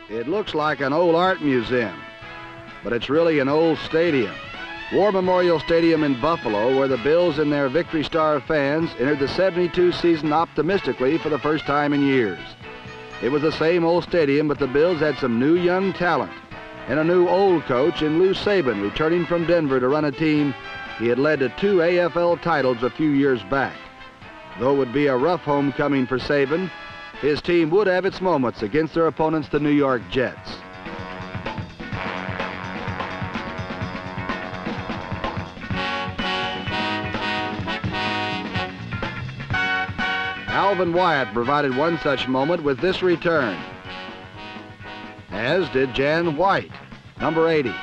It looks like an old art museum, but it's really an old stadium. War Memorial Stadium in Buffalo, where the Bills and their Victory Star fans entered the '72 season optimistically for the first time in years. It was the same old stadium, but the Bills had some new young talent and a new old coach in Lou Saban, returning from Denver to run a team he had led to 2 AFL titles a few years back. Though it would be a rough homecoming for Saban, his team would have its moments against their opponents, the New York Jets. Alvin Wyatt provided one such moment with this return, as did Jan White, number 80.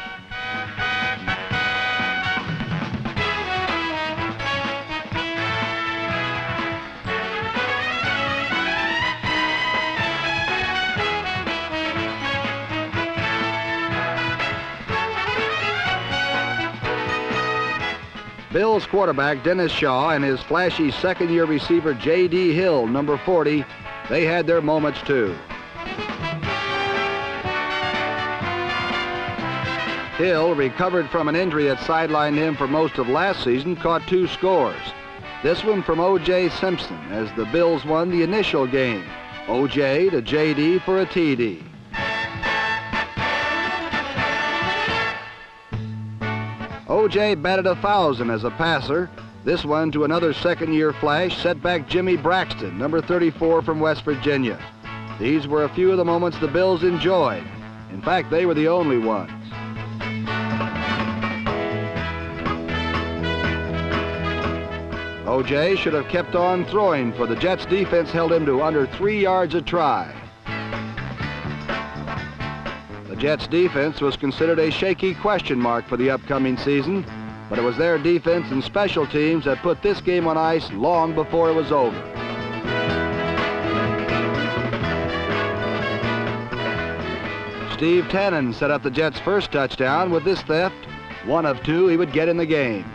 Bills quarterback Dennis Shaw and his flashy second-year receiver J.D. Hill, number 40, they had their moments too. Hill, recovered from an injury that sidelined him for most of last season, caught 2 scores. This one from O.J. Simpson as the Bills won the initial game. O.J. to J.D. for a TD. O.J. batted 1,000 as a passer. This one to another second-year flash, setback Jimmy Braxton, number 34 from West Virginia. These were a few of the moments the Bills enjoyed. In fact, they were the only ones. O.J. should have kept on throwing, for the Jets defense held him to under 3 yards a try. The Jets defense was considered a shaky question mark for the upcoming season, but it was their defense and special teams that put this game on ice long before it was over. Steve Tannen set up the Jets' first touchdown with this theft, 1 of 2 he would get in the game.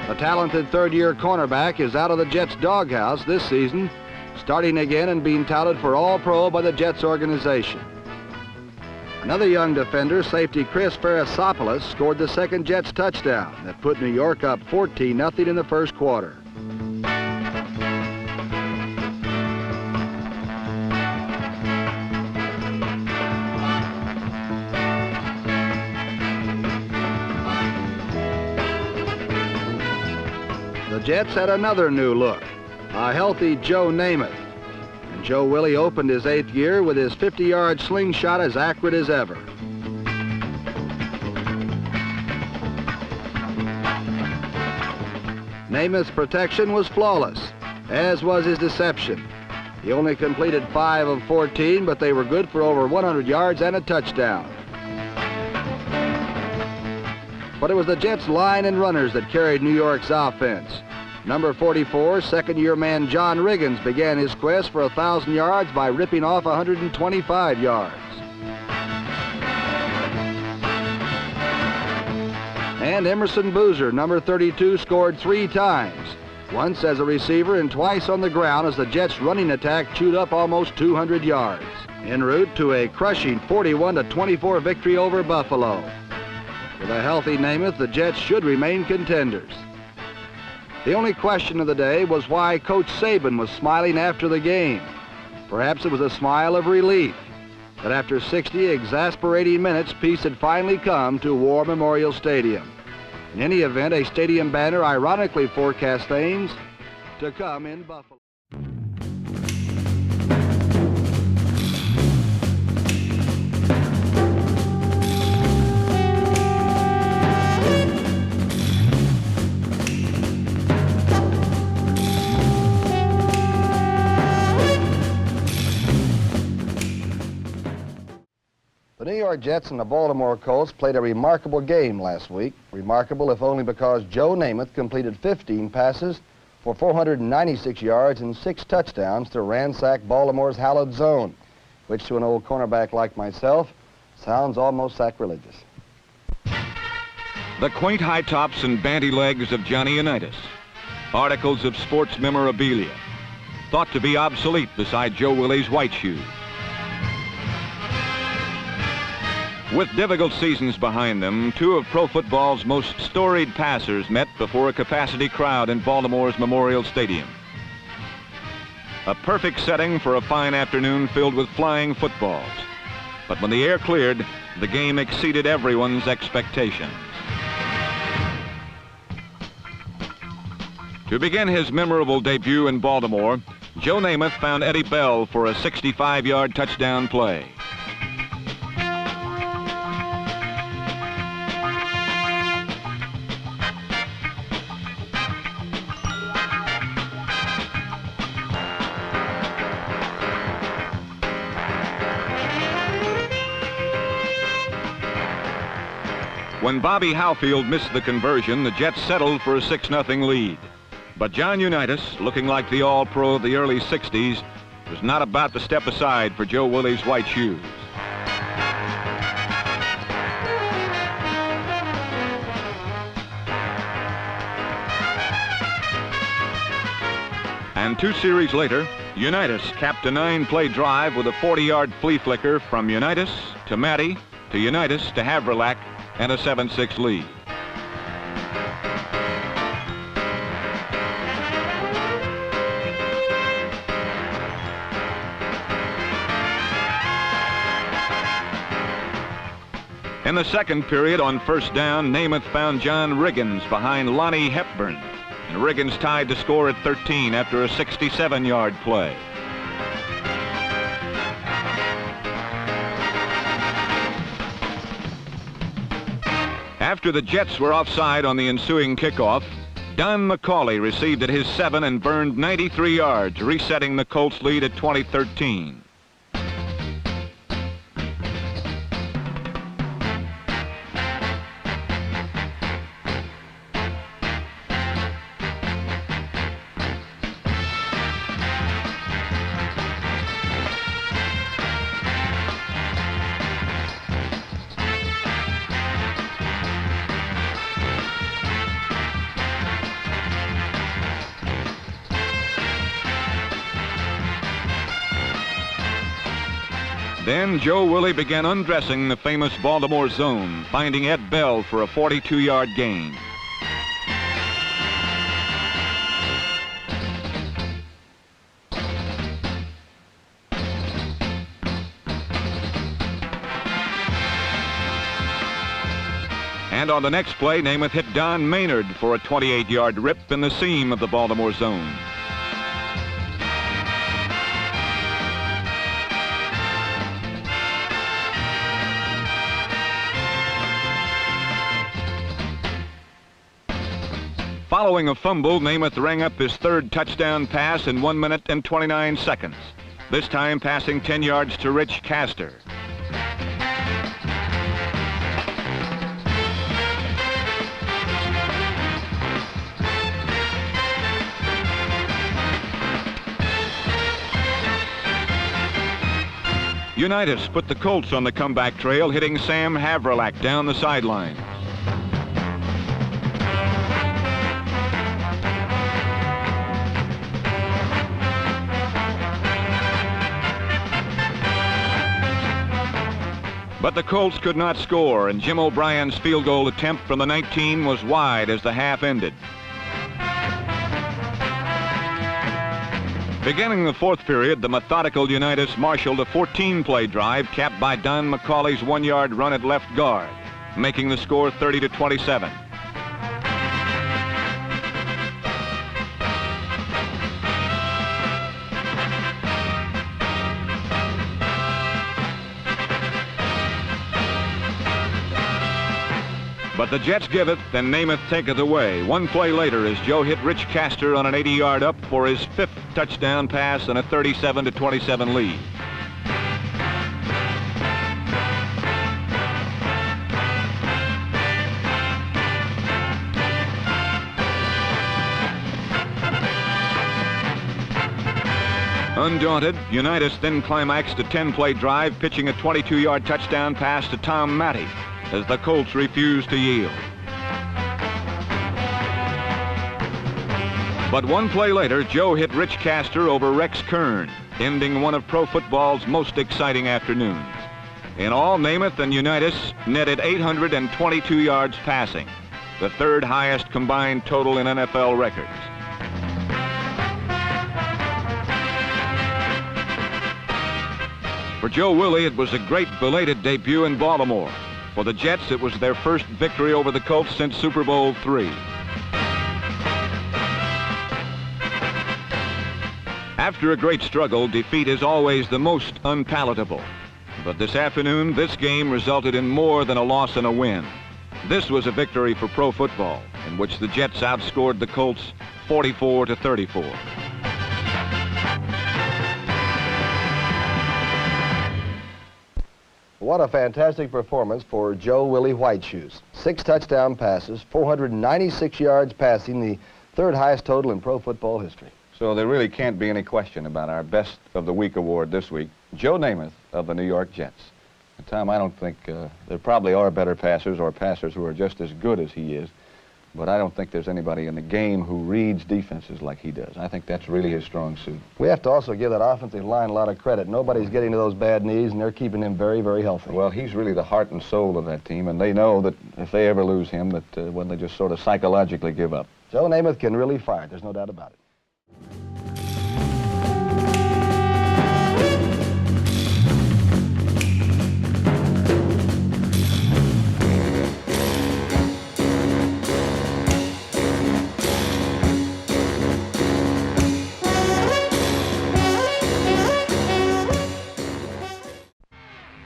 The talented third-year cornerback is out of the Jets' doghouse this season, starting again and being touted for All-Pro by the Jets organization. Another young defender, safety Chris Farasopoulos, scored the second Jets touchdown that put New York up 14-0 in the first quarter. The Jets had another new look, a healthy Joe Namath. And Joe Willie opened his 8th year with his 50-yard slingshot as accurate as ever. Namath's protection was flawless, as was his deception. He only completed 5 of 14, but they were good for over 100 yards and a touchdown. But it was the Jets' line and runners that carried New York's offense. Number 44, second-year man John Riggins began his quest for 1,000 yards by ripping off 125 yards. And Emerson Boozer, number 32, scored 3 times, once as a receiver and twice on the ground as the Jets' running attack chewed up almost 200 yards, en route to a crushing 41-24 victory over Buffalo. With a healthy Namath, the Jets should remain contenders. The only question of the day was why Coach Saban was smiling after the game. Perhaps it was a smile of relief that after 60 exasperating minutes, peace had finally come to War Memorial Stadium. In any event, a stadium banner ironically forecast things to come in Buffalo. The New York Jets and the Baltimore Colts played a remarkable game last week. Remarkable if only because Joe Namath completed 15 passes for 496 yards and 6 touchdowns to ransack Baltimore's hallowed zone, which to an old cornerback like myself sounds almost sacrilegious. The quaint high tops and bandy legs of Johnny Unitas. Articles of sports memorabilia, thought to be obsolete beside Joe Willie's white shoes. With difficult seasons behind them, two of pro football's most storied passers met before a capacity crowd in Baltimore's Memorial Stadium. A perfect setting for a fine afternoon filled with flying footballs. But when the air cleared, the game exceeded everyone's expectations. To begin his memorable debut in Baltimore, Joe Namath found Eddie Bell for a 65-yard touchdown play. When Bobby Howfield missed the conversion, the Jets settled for a 6-0 lead. But John Unitas, looking like the All-Pro of the early 60s, was not about to step aside for Joe Willie's white shoes. And 2 series later, Unitas capped a 9-play drive with a 40-yard flea flicker from Unitas to Matty to Unitas to Havrelak and a 7-6 lead. In the second period, on first down, Namath found John Riggins behind Lonnie Hepburn, and Riggins tied the score at 13 after a 67-yard play. After the Jets were offside on the ensuing kickoff, Don McCauley received at his 7 and burned 93 yards, resetting the Colts' lead at 20-13. Then Joe Willie began undressing the famous Baltimore zone, finding Ed Bell for a 42-yard gain. And on the next play, Namath hit Don Maynard for a 28-yard rip in the seam of the Baltimore zone. Following a fumble, Namath rang up his 3rd touchdown pass in 1 minute and 29 seconds, this time passing 10 yards to Rich Castor. Unitas put the Colts on the comeback trail, hitting Sam Havrelak down the sideline. But the Colts could not score, and Jim O'Brien's field goal attempt from the 19 was wide as the half ended. Beginning the 4th period, the methodical Unitas marshaled a 14-play drive capped by Don McCauley's 1-yard run at left guard, making the score 30-27. But the Jets giveth, and Namath taketh away. 1 play later, as Joe hit Rich Castor on an 80-yard up for his 5th touchdown pass and a 37-27 lead. Undaunted, Unitas then climaxed a 10-play drive, pitching a 22-yard touchdown pass to Tom Matty, as the Colts refused to yield. But 1 play later, Joe hit Rich Castor over Rex Kern, ending one of pro football's most exciting afternoons. In all, Namath and Unitas netted 822 yards passing, the third highest combined total in NFL records. For Joe Willie, it was a great belated debut in Baltimore. For the Jets, it was their first victory over the Colts since Super Bowl III. After a great struggle, defeat is always the most unpalatable. But this afternoon, this game resulted in more than a loss and a win. This was a victory for pro football, in which the Jets outscored the Colts 44-34. What a fantastic performance for Joe Willie Whiteshoes. 6 touchdown passes, 496 yards passing, the third highest total in pro football history. So there really can't be any question about our Best of the Week award this week, Joe Namath of the New York Jets. And Tom, I don't think there probably are better passers or passers who are just as good as he is, but I don't think there's anybody in the game who reads defenses like he does. I think that's really his strong suit. We have to also give that offensive line a lot of credit. Nobody's getting to those bad knees, and they're keeping him very, very healthy. Well, he's really the heart and soul of that team, and they know that if they ever lose him, that when they just sort of psychologically give up. Joe Namath can really fire, there's no doubt about it.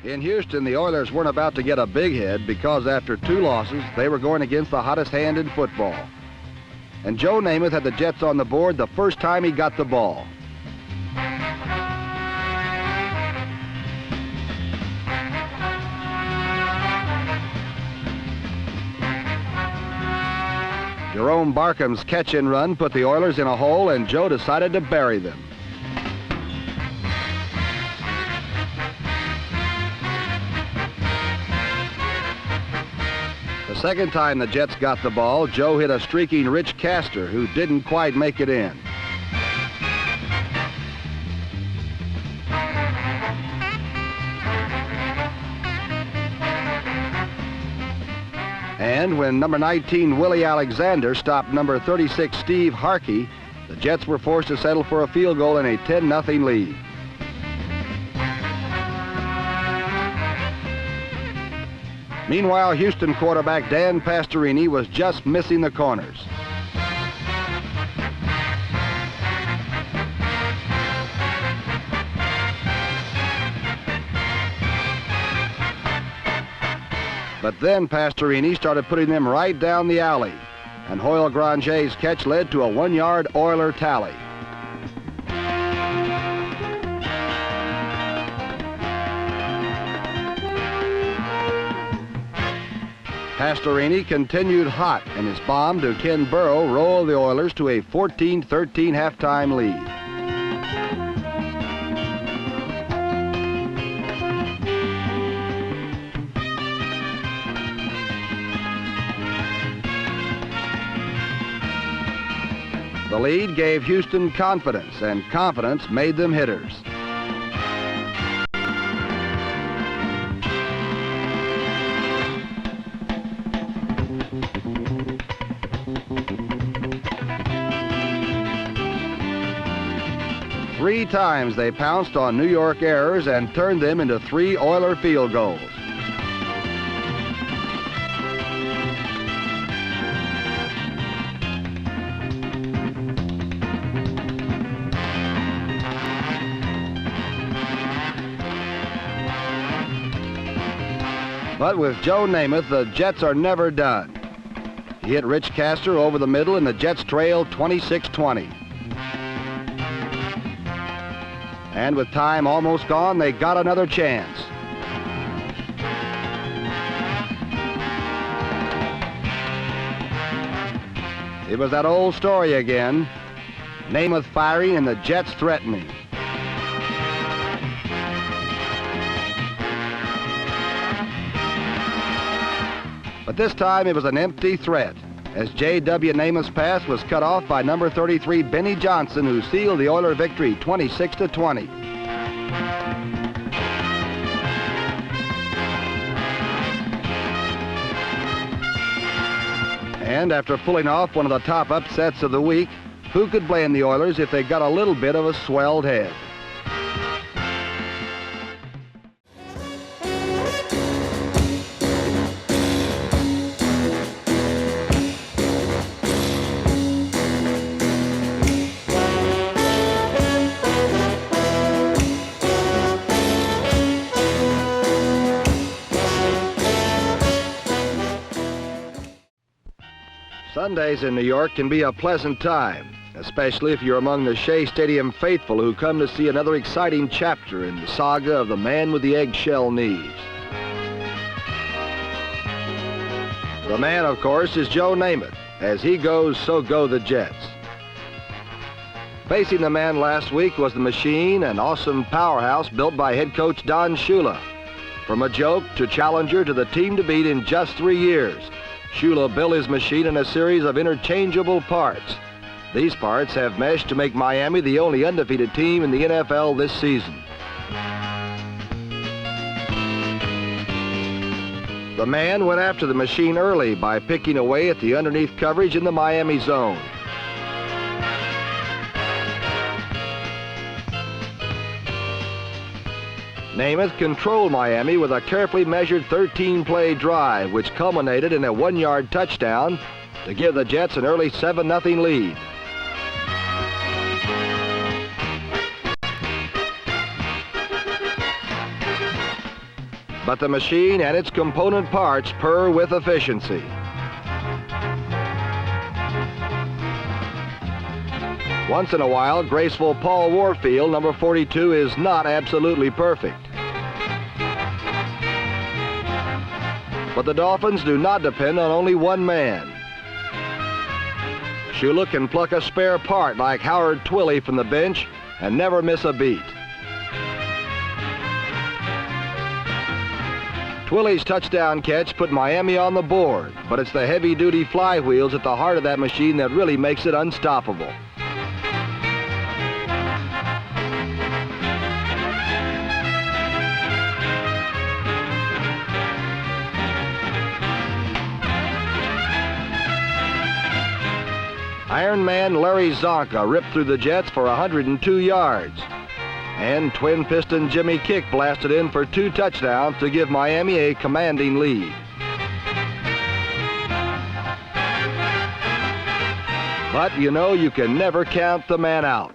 In Houston, the Oilers weren't about to get a big head because after 2 losses, they were going against the hottest hand in football. And Joe Namath had the Jets on the board the first time he got the ball. Jerome Barkham's catch and run put the Oilers in a hole, and Joe decided to bury them. The second time the Jets got the ball, Joe hit a streaking Rich Castor, who didn't quite make it in. And when number 19 Willie Alexander stopped number 36 Steve Harkey, the Jets were forced to settle for a field goal in a 10-0 lead. Meanwhile, Houston quarterback Dan Pastorini was just missing the corners. But then Pastorini started putting them right down the alley, and Hoyle Granger's catch led to a 1-yard Oiler tally. Pastorini continued hot, and his bomb to Ken Burrow rolled the Oilers to a 14-13 halftime lead. The lead gave Houston confidence, and confidence made them hitters. Three times they pounced on New York errors and turned them into 3 Oiler field goals. But with Joe Namath, the Jets are never done. He hit Rich Castor over the middle, and the Jets trailed 26-20. And with time almost gone, they got another chance. It was that old story again. Namath firing and the Jets threatening. But this time it was an empty threat, as J.W. Namath's pass was cut off by number 33 Benny Johnson, who sealed the Oiler victory 26-20. And after pulling off one of the top upsets of the week, who could blame the Oilers if they got a little bit of a swelled head? Sundays in New York can be a pleasant time, especially if you're among the Shea Stadium faithful who come to see another exciting chapter in the saga of the man with the eggshell knees. The man, of course, is Joe Namath. As he goes, so go the Jets. Facing the man last week was the machine, an awesome powerhouse built by head coach Don Shula. From a joke to challenger to the team to beat in just 3 years, Shula built his machine in a series of interchangeable parts. These parts have meshed to make Miami the only undefeated team in the NFL this season. The man went after the machine early by picking away at the underneath coverage in the Miami zone. Namath controlled Miami with a carefully measured 13-play drive, which culminated in a 1-yard touchdown to give the Jets an early 7-0 lead. But the machine and its component parts purr with efficiency. Once in a while, graceful Paul Warfield, number 42, is not absolutely perfect. But the Dolphins do not depend on only one man. Shula can pluck a spare part like Howard Twilley from the bench and never miss a beat. Twilley's touchdown catch put Miami on the board, but it's the heavy-duty flywheels at the heart of that machine that really makes it unstoppable. Iron Man Larry Zonka ripped through the Jets for 102 yards. And twin-piston Jimmy Kick blasted in for 2 touchdowns to give Miami a commanding lead. But you know you can never count the man out.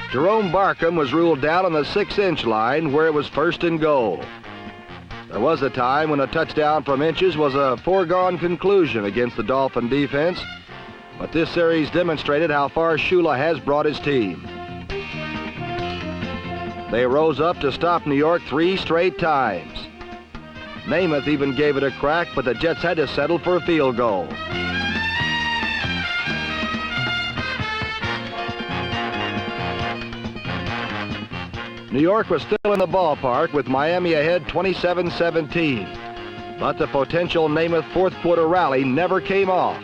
Jerome Barkham was ruled down on the 6-inch line where it was 1st and goal. There was a time when a touchdown from inches was a foregone conclusion against the Dolphin defense, but this series demonstrated how far Shula has brought his team. They rose up to stop New York 3 straight times. Namath even gave it a crack, but the Jets had to settle for a field goal. New York was still in the ballpark with Miami ahead 27-17, but the potential Namath fourth-quarter rally never came off.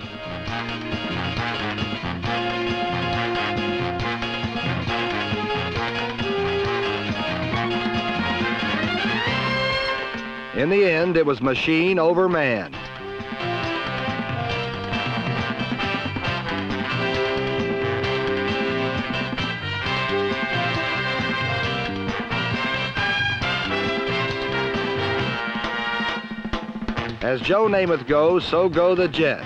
In the end, it was machine over man. As Joe Namath goes, so go the Jets.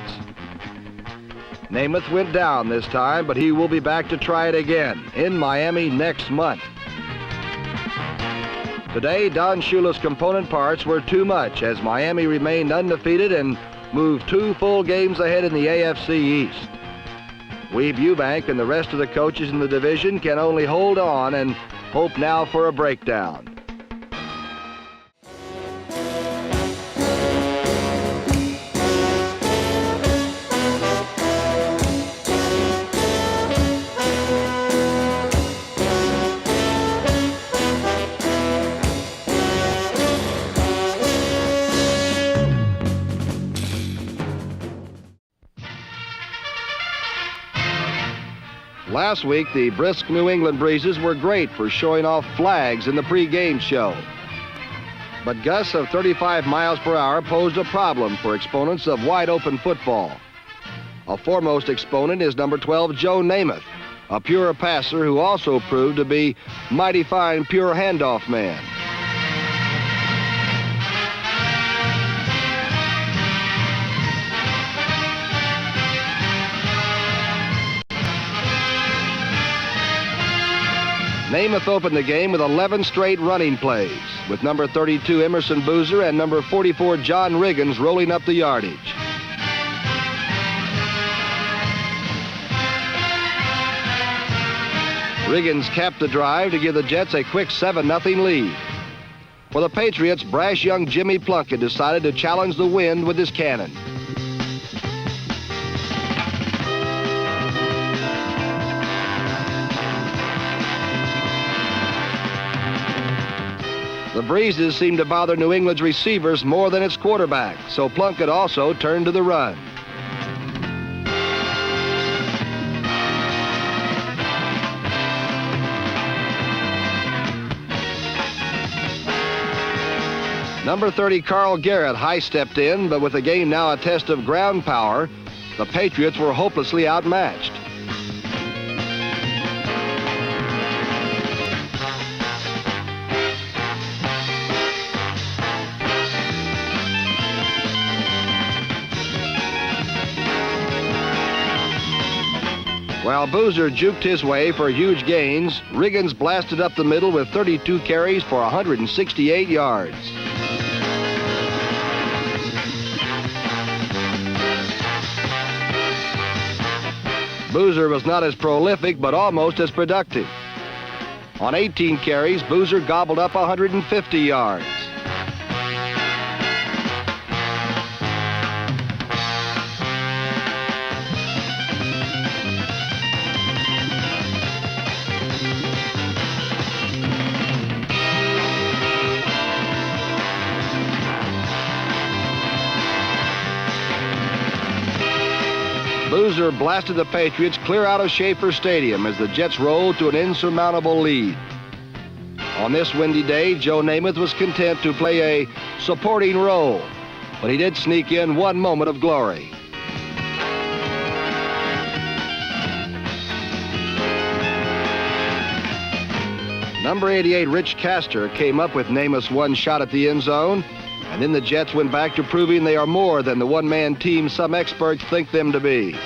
Namath went down this time, but he will be back to try it again in Miami next month. Today, Don Shula's component parts were too much as Miami remained undefeated and moved 2 full games ahead in the AFC East. Weeb Eubank and the rest of the coaches in the division can only hold on and hope now for a breakdown. Last week, the brisk New England breezes were great for showing off flags in the pregame show. But gusts of 35 miles per hour posed a problem for exponents of wide-open football. A foremost exponent is number 12, Joe Namath, a pure passer who also proved to be mighty fine pure handoff man. Namath opened the game with 11 straight running plays, with number 32 Emerson Boozer and number 44 John Riggins rolling up the yardage. Riggins capped the drive to give the Jets a quick 7-0 lead. For the Patriots, brash young Jimmy Plunkett decided to challenge the wind with his cannon. The breezes seemed to bother New England's receivers more than its quarterback, so Plunkett also turned to the run. Number 30, Carl Garrett, high-stepped in, but with the game now a test of ground power, the Patriots were hopelessly outmatched. While Boozer juked his way for huge gains, Riggins blasted up the middle with 32 carries for 168 yards. Boozer was not as prolific, but almost as productive. On 18 carries, Boozer gobbled up 150 yards. Boozer blasted the Patriots clear out of Schaefer Stadium as the Jets rolled to an insurmountable lead. On this windy day, Joe Namath was content to play a supporting role, but he did sneak in one moment of glory. Number 88, Rich Castor, came up with Namath's one shot at the end zone, and then the Jets went back to proving they are more than the one-man team some experts think them to be.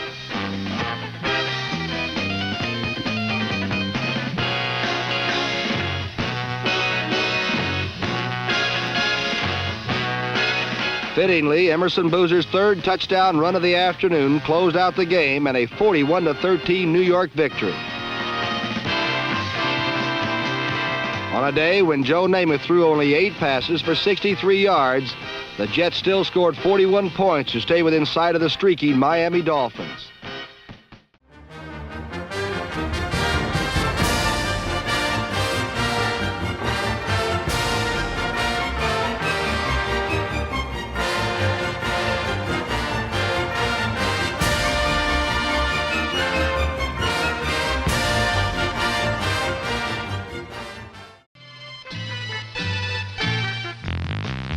Fittingly, Emerson Boozer's third touchdown run of the afternoon closed out the game and a 41-13 New York victory. On a day when Joe Namath threw only 8 passes for 63 yards, the Jets still scored 41 points to stay within sight of the streaky Miami Dolphins.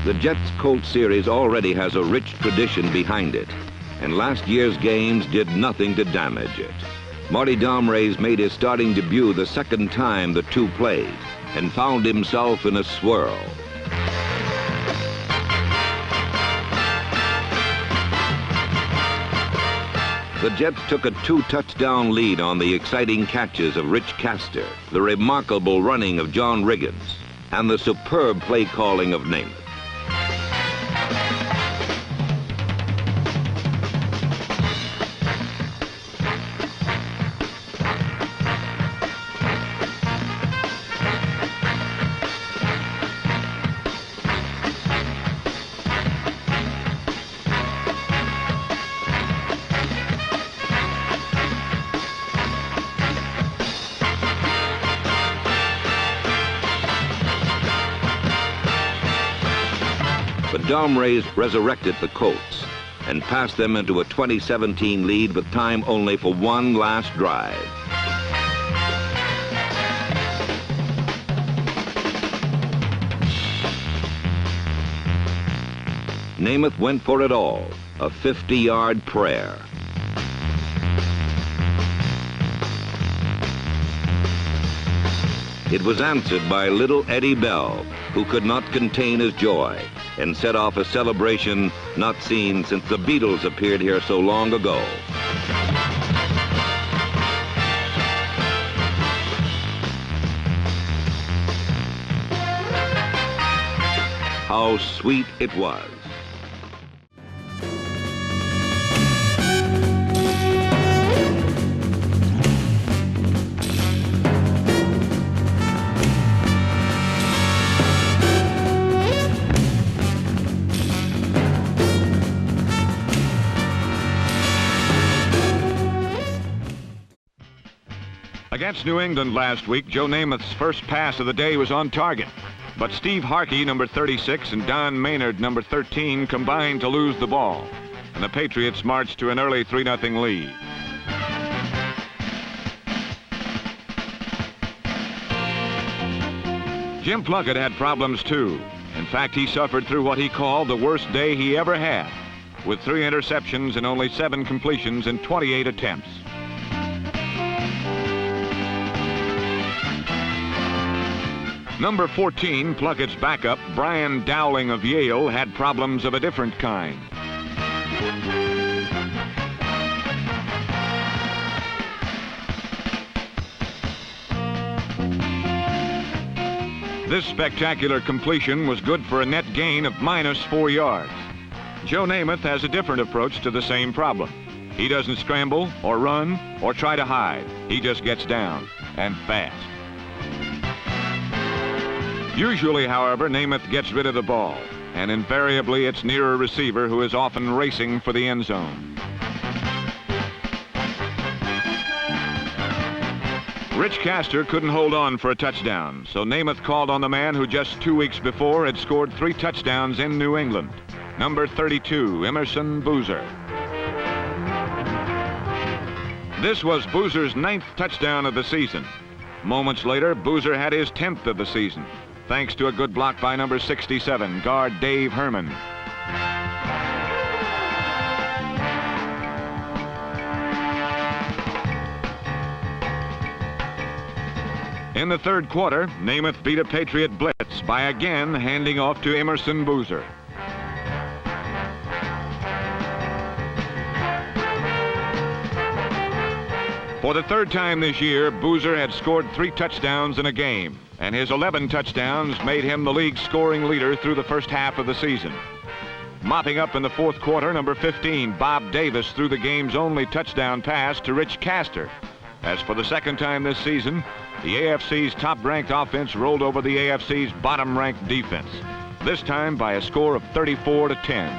The Jets-Colts series already has a rich tradition behind it, and last year's games did nothing to damage it. Marty Domrey's made his starting debut the second time the two played, and found himself in a swirl. The Jets took a 2-touchdown lead on the exciting catches of Rich Castor, the remarkable running of John Riggins, and the superb play calling of Namath. But Domrey's resurrected the Colts and passed them into a 20-17 lead with time only for one last drive. Namath went for it all, a 50-yard prayer. It was answered by little Eddie Bell, who could not contain his joy and set off a celebration not seen since the Beatles appeared here so long ago. How sweet it was. Against New England last week, Joe Namath's first pass of the day was on target. But Steve Harkey, number 36, and Don Maynard, number 13, combined to lose the ball. And the Patriots marched to an early 3-0 lead. Jim Plunkett had problems too. In fact, he suffered through what he called the worst day he ever had, with 3 interceptions and only 7 completions in 28 attempts. Number 14, Plunkett's backup, Brian Dowling of Yale, had problems of a different kind. This spectacular completion was good for a net gain of -4 yards. Joe Namath has a different approach to the same problem. He doesn't scramble or run or try to hide. He just gets down, and fast. Usually, however, Namath gets rid of the ball, and invariably it's near a receiver who is often racing for the end zone. Rich Castor couldn't hold on for a touchdown, so Namath called on the man who just 2 weeks before had scored 3 touchdowns in New England, number 32, Emerson Boozer. This was Boozer's 9th touchdown of the season. Moments later, Boozer had his 10th of the season, thanks to a good block by number 67, guard Dave Herman. In the third quarter, Namath beat a Patriot blitz by again handing off to Emerson Boozer. For the third time this year, Boozer had scored 3 touchdowns in a game, and his 11 touchdowns made him the league's scoring leader through the first half of the season. Mopping up in the fourth quarter, number 15, Bob Davis, threw the game's only touchdown pass to Rich Castor. As for the second time this season, the AFC's top-ranked offense rolled over the AFC's bottom-ranked defense, this time by a score of 34-10.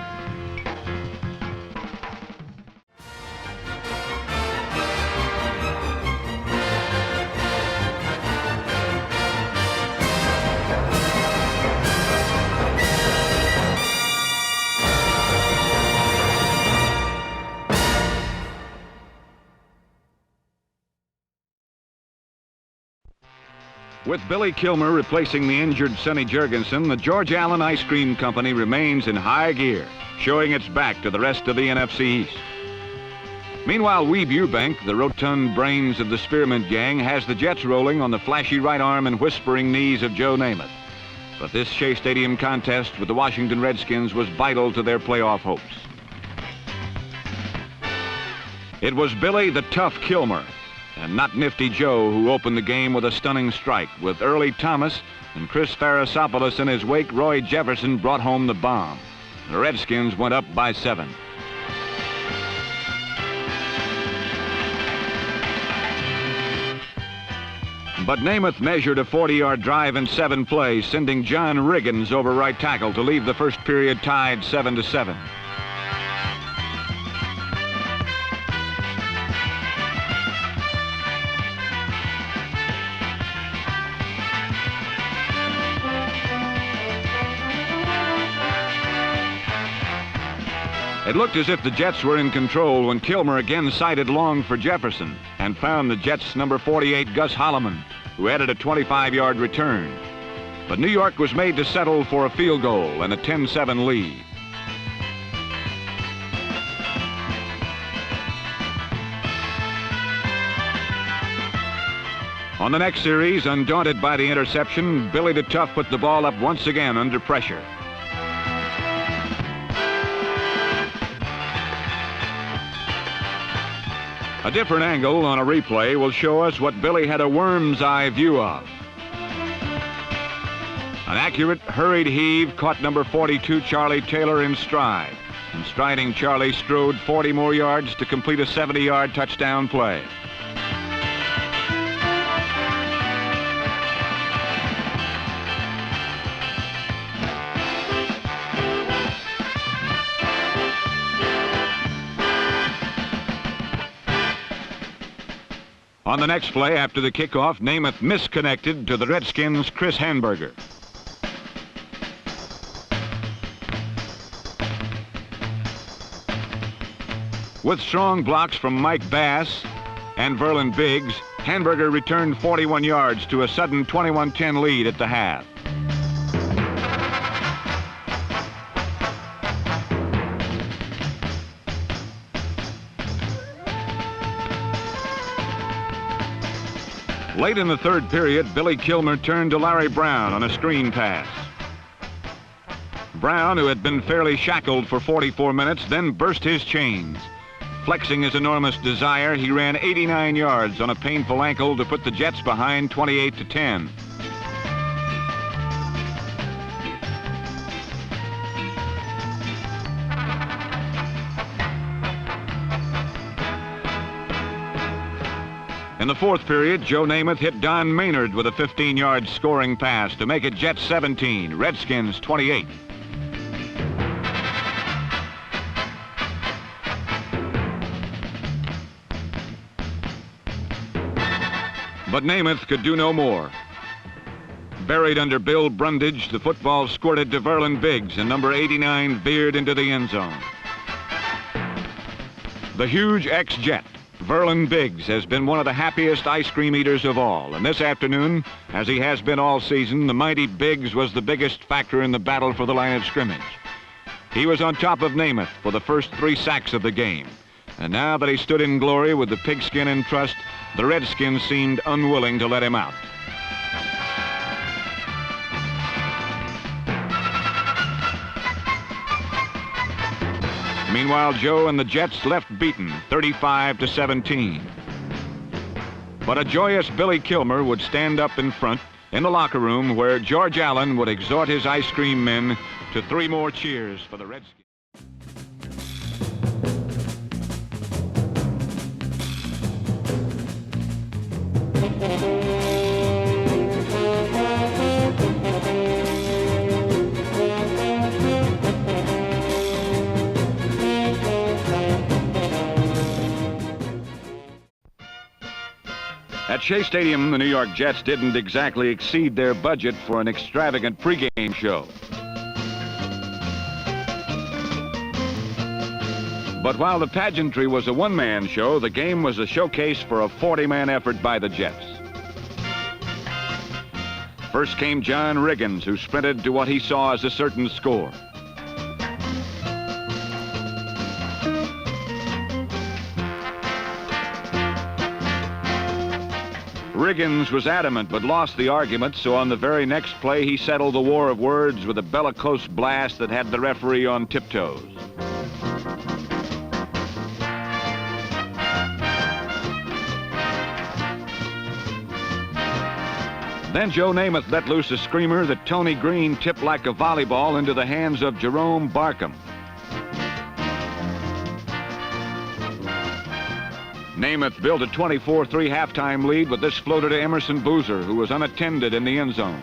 With Billy Kilmer replacing the injured Sonny Jurgensen, the George Allen Ice Cream Company remains in high gear, showing its back to the rest of the NFC East. Meanwhile, Weeb Eubank, the rotund brains of the Spearmint Gang, has the Jets rolling on the flashy right arm and whispering knees of Joe Namath. But this Shea Stadium contest with the Washington Redskins was vital to their playoff hopes. It was Billy the Tough Kilmer, and not Nifty Joe, who opened the game with a stunning strike. With Early Thomas and Chris Farasopoulos in his wake, Roy Jefferson brought home the bomb. The Redskins went up by 7. But Namath measured a 40-yard drive in 7 plays, sending John Riggins over right tackle to leave the first period tied 7-7. It looked as if the Jets were in control when Kilmer again sighted long for Jefferson and found the Jets' number 48, Gus Holloman, who added a 25-yard return. But New York was made to settle for a field goal and a 10-7 lead. On the next series, undaunted by the interception, Billy the Tough put the ball up once again under pressure. A different angle on a replay will show us what Billy had a worm's eye view of. An accurate, hurried heave caught number 42, Charlie Taylor, in stride. And striding Charlie strode 40 more yards to complete a 70-yard touchdown play. On the next play after the kickoff, Namath misconnected to the Redskins' Chris Hamburger. With strong blocks from Mike Bass and Verlin Biggs, Hamburger returned 41 yards to a sudden 21-10 lead at the half. Late in the third period, Billy Kilmer turned to Larry Brown on a screen pass. Brown, who had been fairly shackled for 44 minutes, then burst his chains. Flexing his enormous desire, he ran 89 yards on a painful ankle to put the Jets behind 28-10. In the fourth period, Joe Namath hit Don Maynard with a 15-yard scoring pass to make it Jets 17, Redskins 28. But Namath could do no more. Buried under Bill Brundage, the football squirted to Verlin Biggs, and number 89 veered into the end zone. The huge ex-Jet, Verlin Biggs, has been one of the happiest ice cream eaters of all. And this afternoon, as he has been all season, the mighty Biggs was the biggest factor in the battle for the line of scrimmage. He was on top of Namath for the first 3 sacks of the game. And now that he stood in glory with the pigskin in trust, the Redskins seemed unwilling to let him out. Meanwhile, Joe and the Jets left beaten, 35-17. But a joyous Billy Kilmer would stand up in front in the locker room where George Allen would exhort his ice cream men to 3 more cheers for the Redskins. At Shea Stadium, the New York Jets didn't exactly exceed their budget for an extravagant pregame show. But while the pageantry was a one-man show, the game was a showcase for a 40-man effort by the Jets. First came John Riggins, who sprinted to what he saw as a certain score. Riggins was adamant but lost the argument, so on the very next play he settled the war of words with a bellicose blast that had the referee on tiptoes. Then Joe Namath let loose a screamer that Tony Green tipped like a volleyball into the hands of Jerome Barkham. Namath built a 24-3 halftime lead, but this floated to Emerson Boozer, who was unattended in the end zone.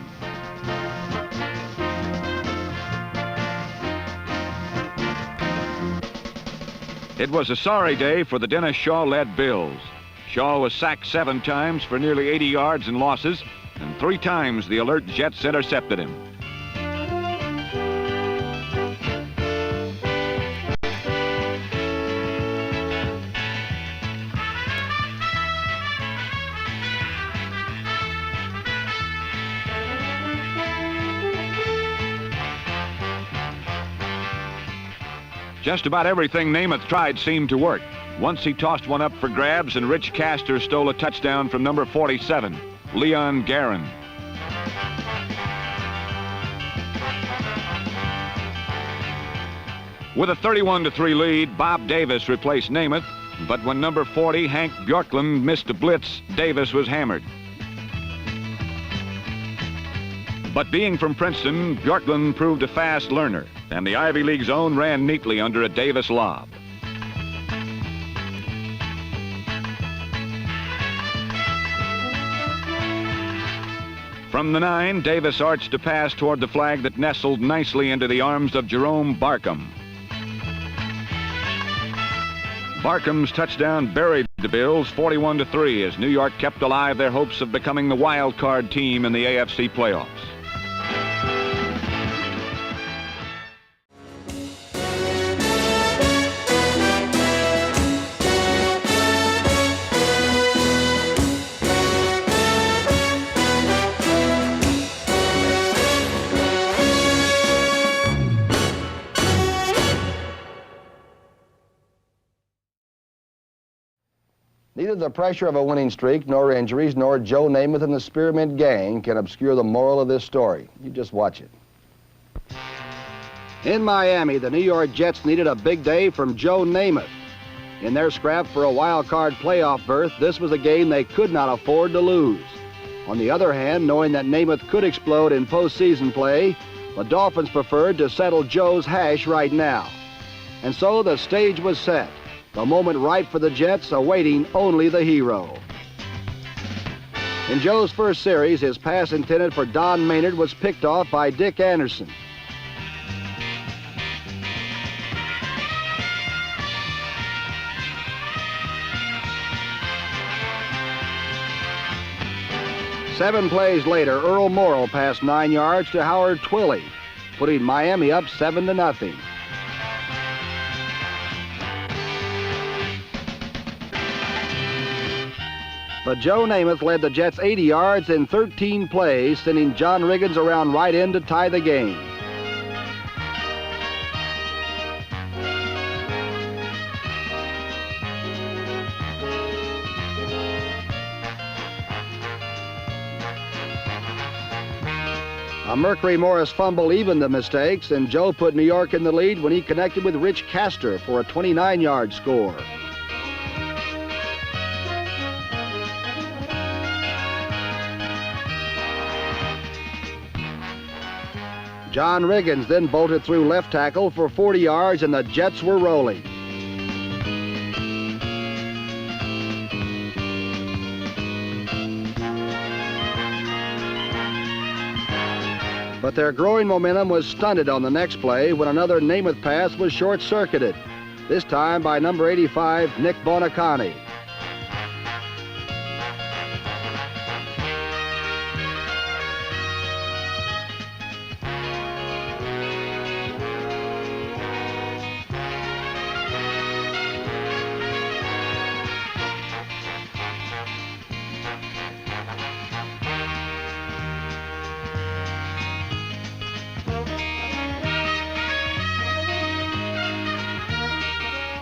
It was a sorry day for the Dennis Shaw-led Bills. Shaw was sacked 7 times for nearly 80 yards and losses, and 3 times the alert Jets intercepted him. Just about everything Namath tried seemed to work. Once he tossed one up for grabs, and Rich Castor stole a touchdown from number 47. Leon Guerin. With a 31-3 lead, Bob Davis replaced Namath, but when number 40, Hank Bjorklund, missed a blitz, Davis was hammered. But being from Princeton, Bjorklund proved a fast learner, and the Ivy League zone ran neatly under a Davis lob. From the 9, Davis arched a pass toward the flag that nestled nicely into the arms of Jerome Barkham. Barkham's touchdown buried the Bills 41-3 as New York kept alive their hopes of becoming the wild card team in the AFC playoffs. Neither the pressure of a winning streak, nor injuries, nor Joe Namath and the Spearmint Gang can obscure the moral of this story. You just watch it. In Miami, the New York Jets needed a big day from Joe Namath. In their scrap for a wild card playoff berth, this was a game they could not afford to lose. On the other hand, knowing that Namath could explode in postseason play, the Dolphins preferred to settle Joe's hash right now. And so the stage was set. The moment ripe for the Jets, awaiting only the hero. In Joe's first series, his pass intended for Don Maynard was picked off by Dick Anderson. Seven plays later, Earl Morrall passed 9 yards to Howard Twilley, putting Miami up 7-0. But Joe Namath led the Jets 80 yards in 13 plays, sending John Riggins around right in to tie the game. A Mercury Morris fumble evened the mistakes, and Joe put New York in the lead when he connected with Rich Castor for a 29-yard score. John Riggins then bolted through left tackle for 40 yards, and the Jets were rolling. But their growing momentum was stunted on the next play when another Namath pass was short-circuited, this time by number 85, Nick Bonacani.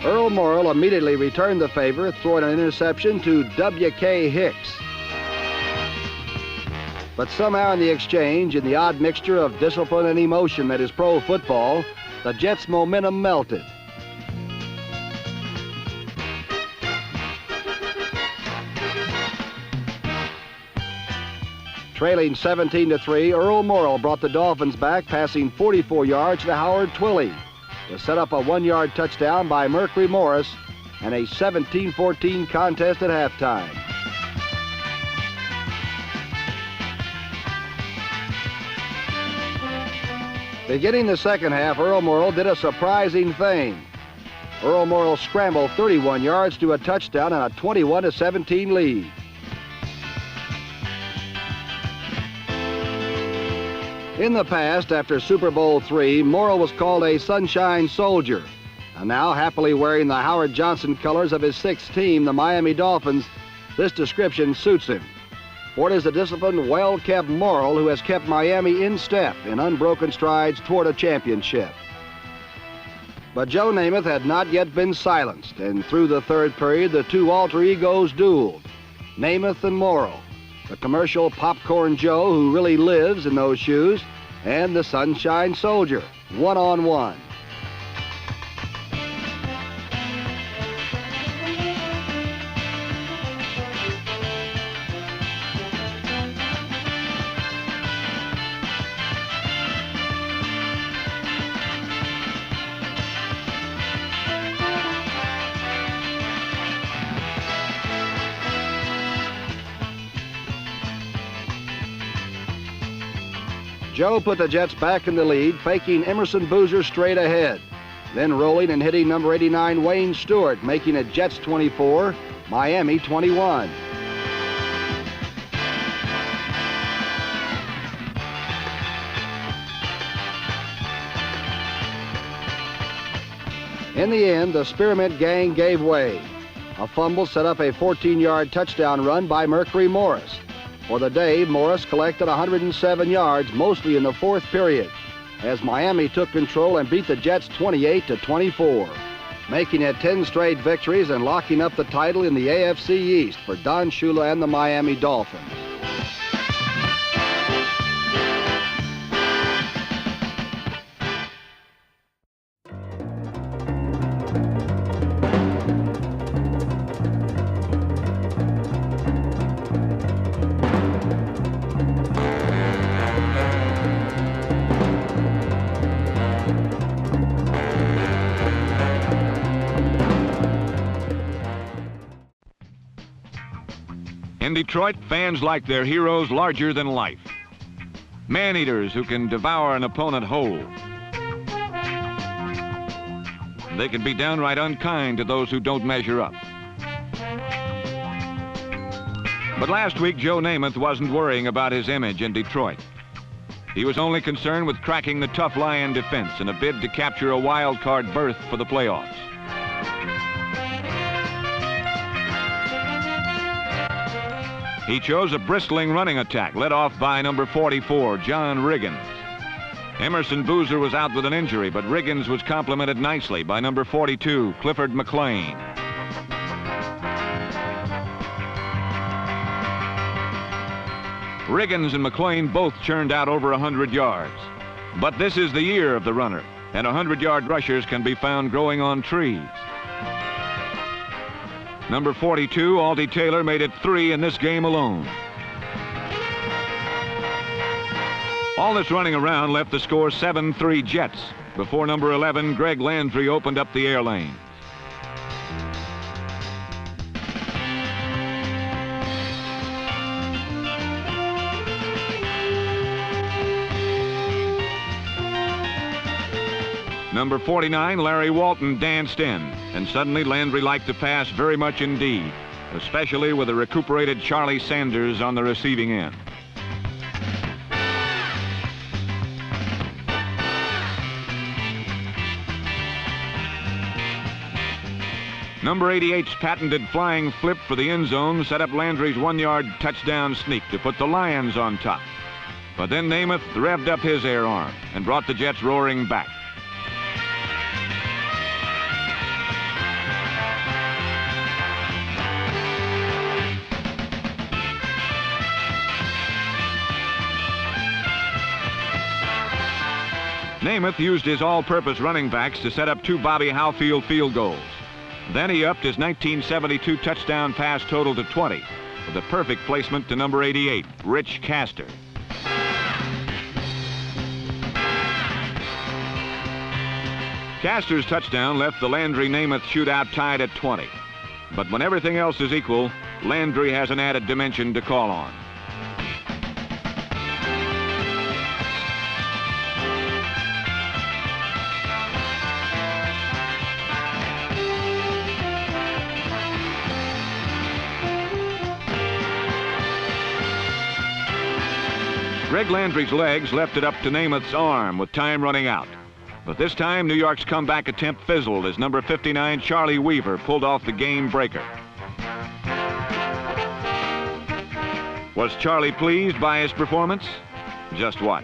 Earl Morrall immediately returned the favor, throwing an interception to W.K. Hicks. But somehow in the exchange, in the odd mixture of discipline and emotion that is pro football, the Jets' momentum melted. Trailing 17-3, Earl Morrall brought the Dolphins back, passing 44 yards to Howard Twilley to set up a 1-yard touchdown by Mercury Morris and a 17-14 contest at halftime. Beginning the second half, Earl Morrall did a surprising thing. Earl Morrall scrambled 31 yards to a touchdown and a 21-17 lead. In the past, after Super Bowl III, Morrall was called a Sunshine Soldier. And now, happily wearing the Howard Johnson colors of his sixth team, the Miami Dolphins, this description suits him. For it is the disciplined, well-kept Morrall who has kept Miami in step in unbroken strides toward a championship. But Joe Namath had not yet been silenced, and through the third period, the two alter egos dueled, Namath and Morrall. the commercial Popcorn Joe who really lives in those shoes, and the Sunshine Soldier, one-on-one. Joe put the Jets back in the lead, faking Emerson Boozer straight ahead. Then rolling and hitting number 89 Wayne Stewart, making it Jets 24, Miami 21. In the end, the Spearmint Gang gave way. A fumble set up a 14-yard touchdown run by Mercury Morris. For the day, Morris collected 107 yards, mostly in the fourth period, as Miami took control and beat the Jets 28-24, making it 10 straight victories and locking up the title in the AFC East for Don Shula and the Miami Dolphins. In Detroit, fans like their heroes larger than life. Man-eaters who can devour an opponent whole. They can be downright unkind to those who don't measure up. But last week, Joe Namath wasn't worrying about his image in Detroit. He was only concerned with cracking the tough Lion defense in a bid to capture a wild card berth for the playoffs. He chose a bristling running attack led off by number 44, John Riggins. Emerson Boozer was out with an injury, but Riggins was complimented nicely by number 42, Clifford McLean. Riggins and McLean both churned out over 100 yards. But this is the year of the runner, and 100-yard rushers can be found growing on trees. Number 42, Aldi Taylor, made it 3 in this game alone. All this running around left the score 7-3 Jets before number 11, Greg Landry, opened up the air lane. Number 49, Larry Walton, danced in, and suddenly Landry liked the pass very much indeed, especially with a recuperated Charlie Sanders on the receiving end. Number 88's patented flying flip for the end zone set up Landry's 1-yard touchdown sneak to put the Lions on top. But then Namath revved up his air arm and brought the Jets roaring back. Namath used his all-purpose running backs to set up 2 Bobby Howfield field goals. Then he upped his 1972 touchdown pass total to 20 with a perfect placement to number 88, Rich Castor. Castor's touchdown left the Landry-Namath shootout tied at 20. But when everything else is equal, Landry has an added dimension to call on. Greg Landry's legs left it up to Namath's arm with time running out. But this time, New York's comeback attempt fizzled as number 59, Charlie Weaver, pulled off the game breaker. Was Charlie pleased by his performance? Just watch.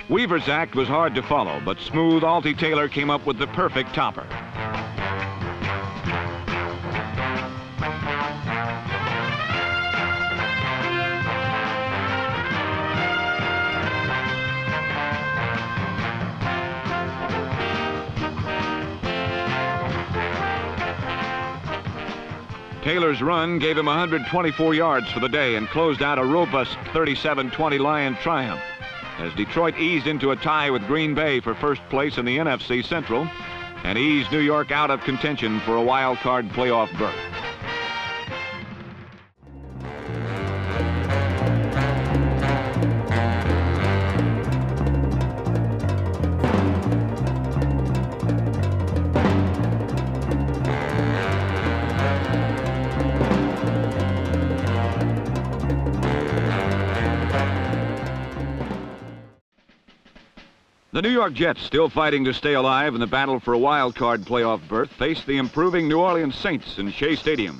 Weaver's act was hard to follow, but smooth Altie Taylor came up with the perfect topper. Taylor's run gave him 124 yards for the day and closed out a robust 37-20 Lion triumph as Detroit eased into a tie with Green Bay for first place in the NFC Central and eased New York out of contention for a wild card playoff berth. The New York Jets, still fighting to stay alive in the battle for a wild card playoff berth, face the improving New Orleans Saints in Shea Stadium.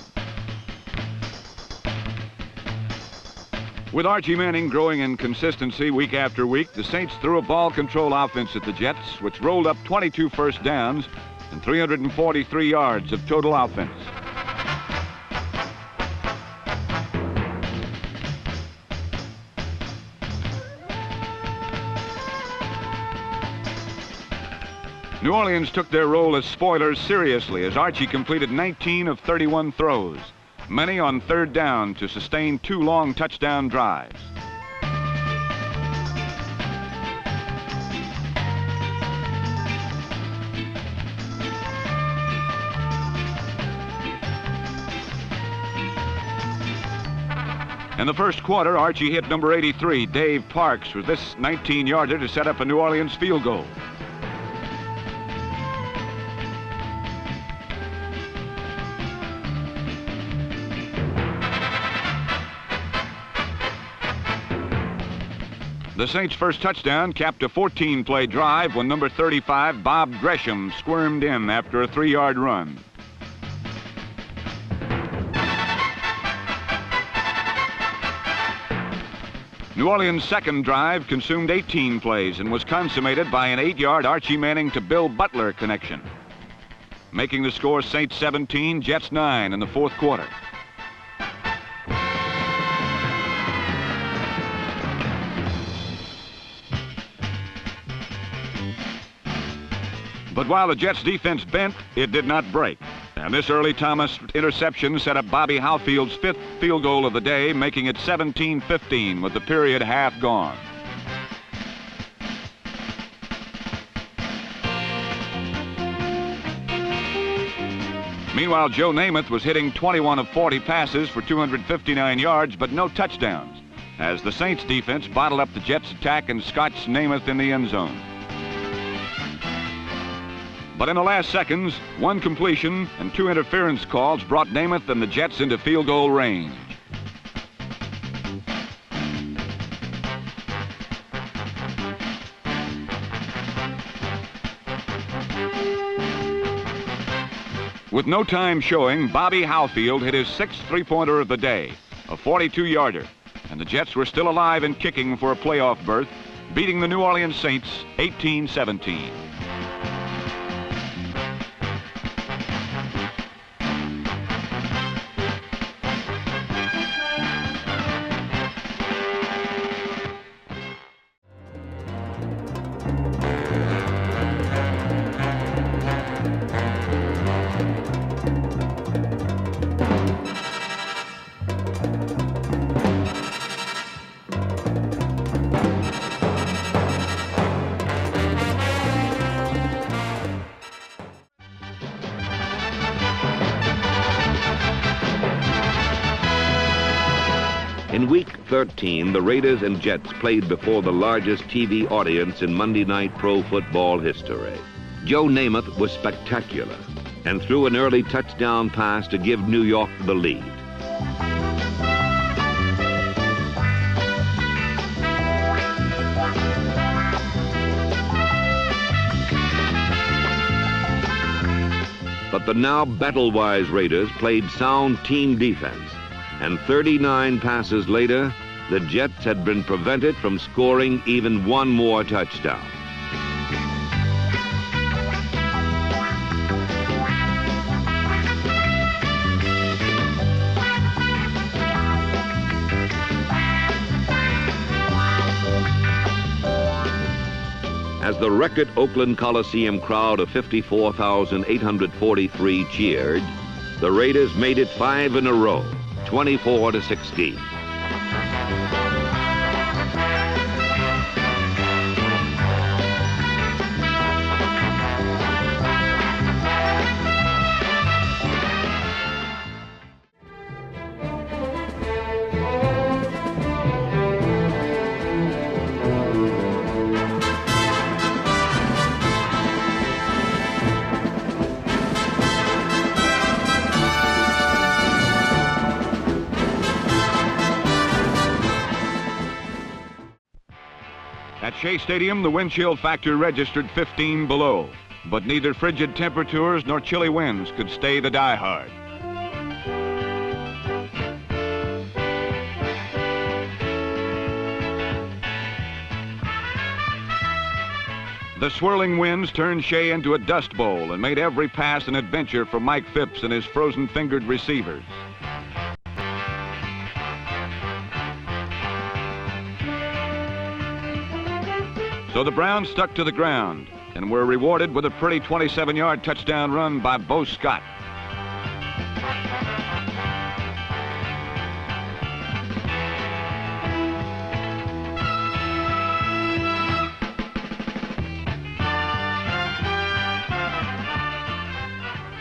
With Archie Manning growing in consistency week after week, the Saints threw a ball control offense at the Jets, which rolled up 22 first downs and 343 yards of total offense. New Orleans took their role as spoilers seriously as Archie completed 19 of 31 throws, many on third down to sustain 2 long touchdown drives. In the first quarter, Archie hit number 83, Dave Parks, with this 19-yarder to set up a New Orleans field goal. The Saints' first touchdown capped a 14-play drive when number 35, Bob Gresham, squirmed in after a 3-yard run. New Orleans' second drive consumed 18 plays and was consummated by an 8-yard Archie Manning to Bill Butler connection, making the score Saints 17, Jets 9 in the fourth quarter. But while the Jets' defense bent, it did not break. And this early Thomas interception set up Bobby Howfield's 5th field goal of the day, making it 17-15 with the period half gone. Meanwhile, Joe Namath was hitting 21 of 40 passes for 259 yards, but no touchdowns, as the Saints' defense bottled up the Jets' attack and scotched Namath in the end zone. But in the last seconds, 1 completion and 2 interference calls brought Namath and the Jets into field goal range. With no time showing, Bobby Howfield hit his 6th three-pointer of the day, a 42-yarder, and the Jets were still alive and kicking for a playoff berth, beating the New Orleans Saints 18-17. In Week 13, the Raiders and Jets played before the largest TV audience in Monday Night Pro Football history. Joe Namath was spectacular and threw an early touchdown pass to give New York the lead. But the now battle-wise Raiders played sound team defense, and 39 passes later, the Jets had been prevented from scoring even one more touchdown. As the record Oakland Coliseum crowd of 54,843 cheered, the Raiders made it 5 in a row, 24-16. At Shea Stadium, the wind chill factor registered 15 below, but neither frigid temperatures nor chilly winds could stay the diehard. The swirling winds turned Shea into a dust bowl and made every pass an adventure for Mike Phipps and his frozen-fingered receivers. So the Browns stuck to the ground and were rewarded with a pretty 27-yard touchdown run by Bo Scott.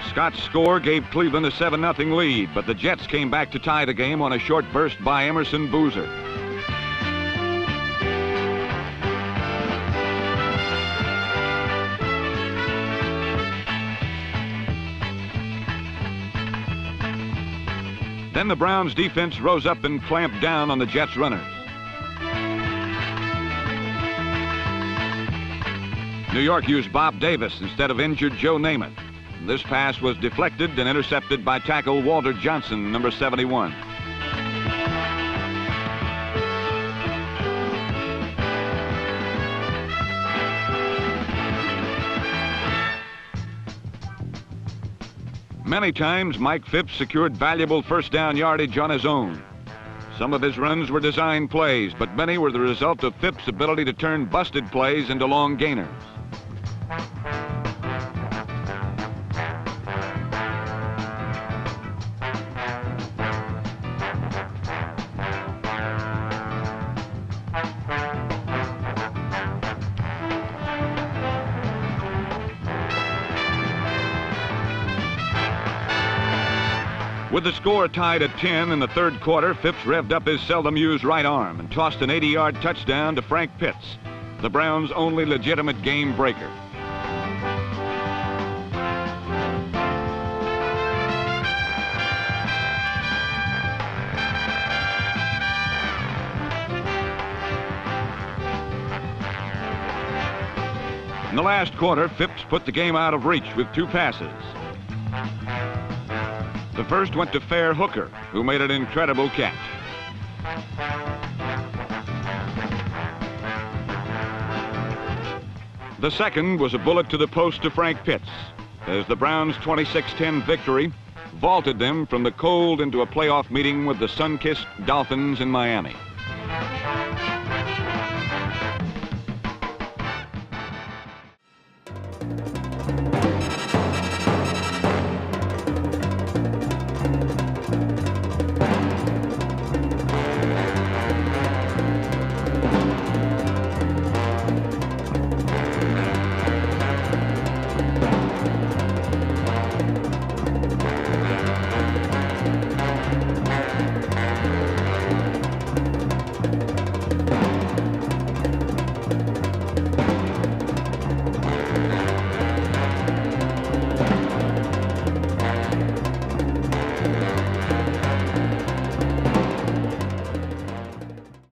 Scott's score gave Cleveland a 7-0 lead, but the Jets came back to tie the game on a short burst by Emerson Boozer. Then the Browns' defense rose up and clamped down on the Jets' runners. New York used Bob Davis instead of injured Joe Namath. This pass was deflected and intercepted by tackle Walter Johnson, number 71. Many times, Mike Phipps secured valuable first down yardage on his own. Some of his runs were design plays, but many were the result of Phipps' ability to turn busted plays into long gainers. With the score tied at 10 in the third quarter, Phipps revved up his seldom-used right arm and tossed an 80-yard touchdown to Frank Pitts, the Browns' only legitimate game breaker. In the last quarter, Phipps put the game out of reach with two passes. The first went to Fair Hooker, who made an incredible catch. The second was a bullet to the post to Frank Pitts, as the Browns' 26-10 victory vaulted them from the cold into a playoff meeting with the sun-kissed Dolphins in Miami.